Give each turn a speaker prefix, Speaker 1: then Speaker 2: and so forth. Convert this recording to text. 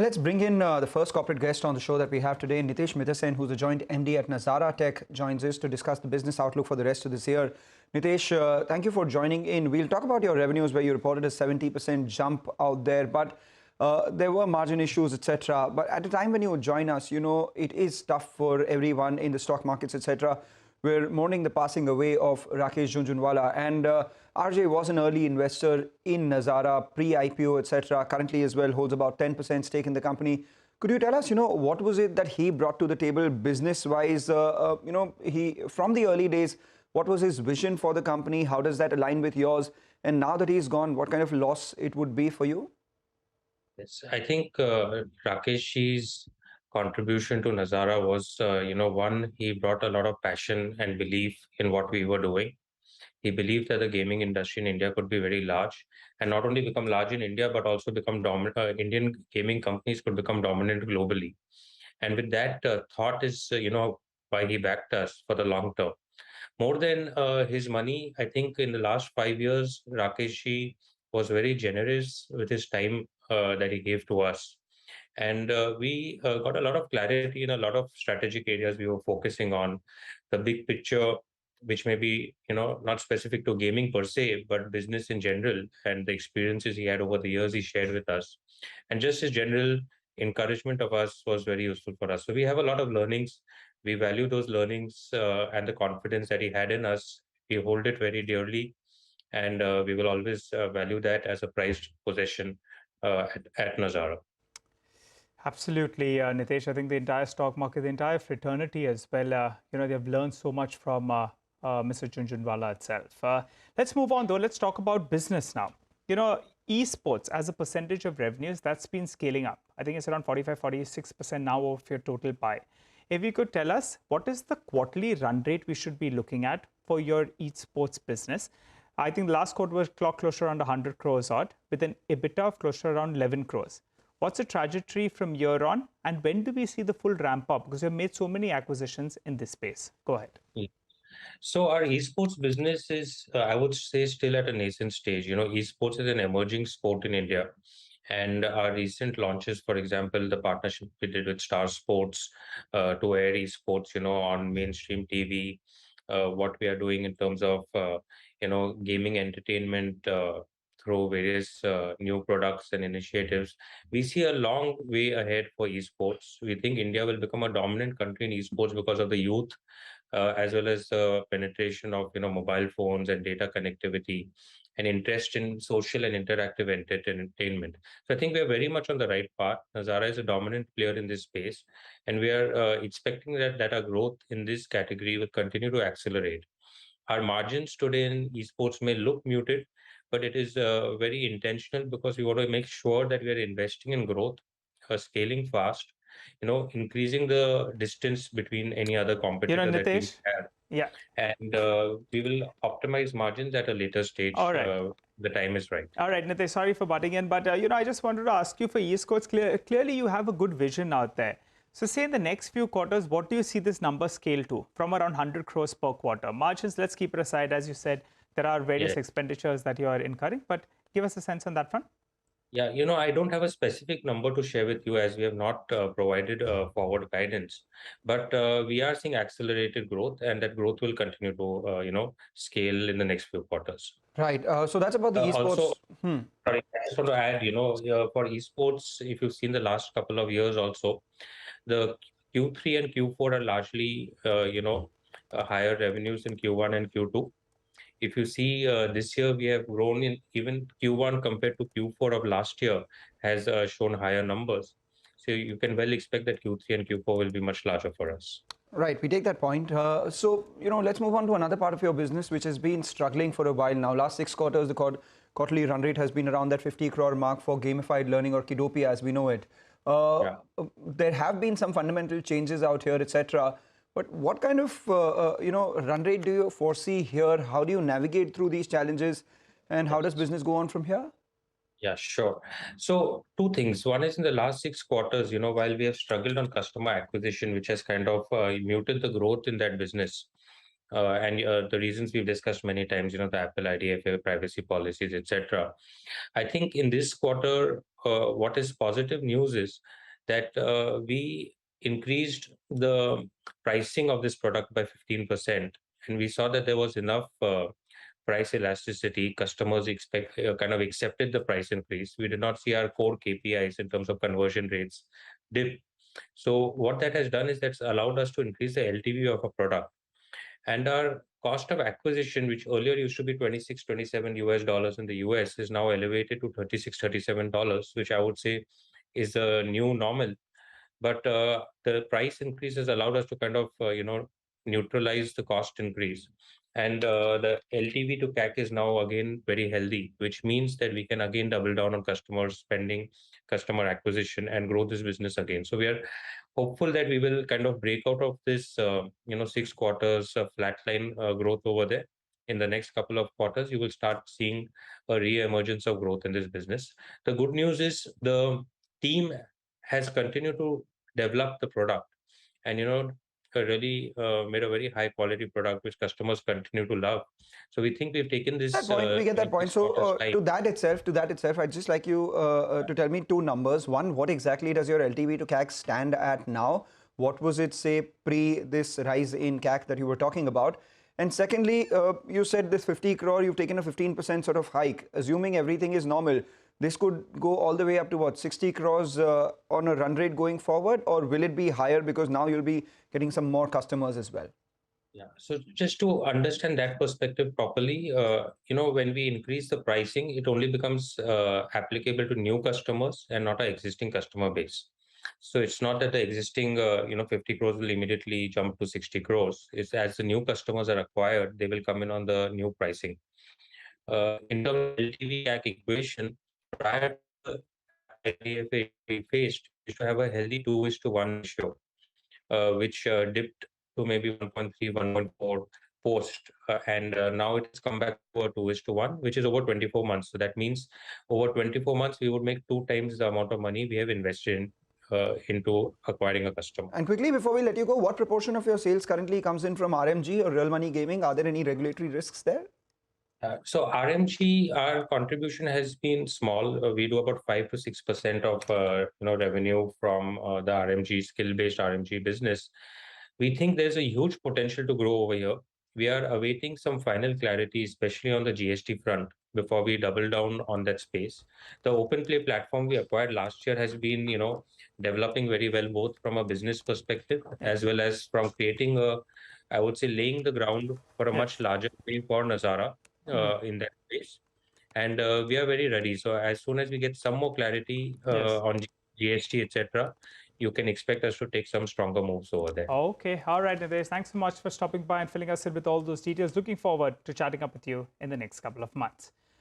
Speaker 1: Let's bring in the first corporate guest on the show that we have today. Nitesh Mittersain, who's a joint MD at Nazara Tech, joins us to discuss the business outlook for the rest of this year. Nitesh, thank you for joining in. We'll talk about your revenues, where you reported a 70% jump out there, but there were margin issues, etc. But at the time when you join us, it is tough for everyone in the stock markets, etc. We're mourning the passing away of Rakesh Jhunjhunwala, and RJ was an early investor in Nazara pre-IPO, etc. Currently, as well, holds about 10% stake in the company. Could you tell us, what was it that he brought to the table business-wise? He from the early days, what was his vision for the company? How does that align with yours? And now that he's gone, what kind of loss it would be for you?
Speaker 2: Yes, I think Rakesh's contribution to Nazara was, one, he brought a lot of passion and belief in what we were doing. He believed that the gaming industry in India could be very large and not only become large in India, but also become dominant. Indian gaming companies could become dominant globally. And with that thought is, why he backed us for the long term. More than his money, I think in the last 5 years, Rakesh was very generous with his time that he gave to us. And we got a lot of clarity in a lot of strategic areas we were focusing on. The big picture, which may be, not specific to gaming per se, but business in general, and the experiences he had over the years he shared with us. And just his general encouragement of us was very useful for us. So we have a lot of learnings. We value those learnings and the confidence that he had in us. We hold it very dearly, and we will always value that as a prized possession at Nazara.
Speaker 3: Absolutely, Nitesh. I think the entire stock market, the entire fraternity as well, they've learned so much from Mr. Jhunjhunwala itself. Let's move on, though. Let's talk about business now. Esports as a percentage of revenues, that's been scaling up. I think it's around 45, 46% now of your total pie. If you could tell us, what is the quarterly run rate we should be looking at for your esports business? I think the last quarter was clock closer around 100 crores odd, with an EBITDA of closer around 11 crores. What's the trajectory from year on, and when do we see the full ramp up? Because you've made so many acquisitions in this space. Go ahead.
Speaker 2: So our esports business is, I would say, still at a nascent stage. Esports is an emerging sport in India, and our recent launches, for example, the partnership we did with Star Sports to air esports, on mainstream TV. What we are doing in terms of, gaming entertainment through various new products and initiatives. We see a long way ahead for esports. We think India will become a dominant country in esports because of the youth as well as the penetration of mobile phones and data connectivity and interest in social and interactive entertainment. So I think we are very much on the right path. Nazara is a dominant player in this space, and we are expecting that our growth in this category will continue to accelerate. Our margins today in esports may look muted, but it is very intentional because we want to make sure that we are investing in growth, scaling fast, increasing the distance between any other competitor that we
Speaker 3: Nitesh?
Speaker 2: have.
Speaker 3: Yeah.
Speaker 2: And we will optimize margins at a later stage.
Speaker 3: All right.
Speaker 2: The time is right.
Speaker 3: All right, Nitesh, sorry for butting in, but I just wanted to ask you for esports. Clearly, you have a good vision out there. So, say in the next few quarters, what do you see this number scale to from around 100 crores per quarter? Margins, let's keep it aside. As you said, there are various
Speaker 2: Yeah.
Speaker 3: expenditures that you are incurring, but give us a sense on that front.
Speaker 2: Yeah, I don't have a specific number to share with you as we have not provided forward guidance, but we are seeing accelerated growth, and that growth will continue to, scale in the next few quarters.
Speaker 1: Right. So that's about the
Speaker 2: Also,
Speaker 1: esports. Hmm.
Speaker 2: sorry, I just want to add, for esports, if you've seen the last couple of years also, the Q3 and Q4 are largely, higher revenues in Q1 and Q2. If you see this year, we have grown in even Q1 compared to Q4 of last year has shown higher numbers. So you can well expect that Q3 and Q4 will be much larger for us.
Speaker 1: Right, we take that point. Let's move on to another part of your business, which has been struggling for a while now. Last 6 quarters, the quarterly run rate has been around that 50 crore mark for gamified learning, or Kiddopia as we know it.
Speaker 2: Yeah.
Speaker 1: There have been some fundamental changes out here, etc. But what kind of run rate do you foresee here? How do you navigate through these challenges, and how does business go on from here?
Speaker 2: Yeah, sure. So two things. One is in the last 6 quarters, while we have struggled on customer acquisition, which has kind of muted the growth in that business. And the reasons we've discussed many times, the Apple IDFA privacy policies, etc. I think in this quarter, what is positive news is that we increased the pricing of this product by 15%, and we saw that there was enough price elasticity. Customers kind of accepted the price increase. We did not see our core KPIs in terms of conversion rates dip. So what that has done is that's allowed us to increase the LTV of a product. And our cost of acquisition, which earlier used to be 26, 27 US dollars in the US, is now elevated to 36, $37, which I would say is the new normal. But the price increase has allowed us to kind of, neutralize the cost increase. And the LTV to CAC is now again very healthy, which means that we can again double down on customer spending, customer acquisition, and grow this business again. So we are hopeful that we will kind of break out of this, 6 quarters of flatline growth over there. In the next couple of quarters, you will start seeing a re-emergence of growth in this business. The good news is the team has continued to develop the product, and really made a very high quality product which customers continue to love. So we think we've taken this
Speaker 1: That point, we get that point.
Speaker 2: 6
Speaker 1: So
Speaker 2: quarters time.
Speaker 1: to that itself, I'd just like you to tell me two numbers. One, what exactly does your LTV to CAC stand at now? What was it, say, pre this rise in CAC that you were talking about? And secondly, you said this 50 crore, you've taken a 15% sort of hike. Assuming everything is normal, this could go all the way up to what, 60 crores on a run rate going forward, or will it be higher because now you'll be getting some more customers as well?
Speaker 2: Yeah. So just to understand that perspective properly, when we increase the pricing, it only becomes applicable to new customers and not our existing customer base. So it's not that the existing, 50 crores will immediately jump to 60 crores. It's as the new customers are acquired, they will come in on the new pricing. In terms of LTV CAC equation, prior to the IDFA we faced, we used to have a healthy 2:1 ratio, which dipped to maybe 1.3, 1.4 post. And now it has come back to a 2:1, which is over 24 months. So that means over 24 months, we would make 2 times the amount of money we have invested into acquiring a customer.
Speaker 1: And quickly, before we let you go, what proportion of your sales currently comes in from RMG or real money gaming? Are there any regulatory risks there?
Speaker 2: So RMG, our contribution has been small. We do about 5 to 6% of revenue from the RMG skill-based RMG business. We think there's a huge potential to grow over here. We are awaiting some final clarity, especially on the GST front, before we double down on that space. The OpenPlay platform we acquired last year has been, developing very well, both from a business perspective as well as from creating I would say, laying the ground for a much larger play for Nazara in that space. And we are very ready. So as soon as we get some more clarity on GST, etc., you can expect us to take some stronger moves over there.
Speaker 3: Okay. All right, Nitesh. Thanks so much for stopping by and filling us in with all those details. Looking forward to chatting up with you in the next couple of months.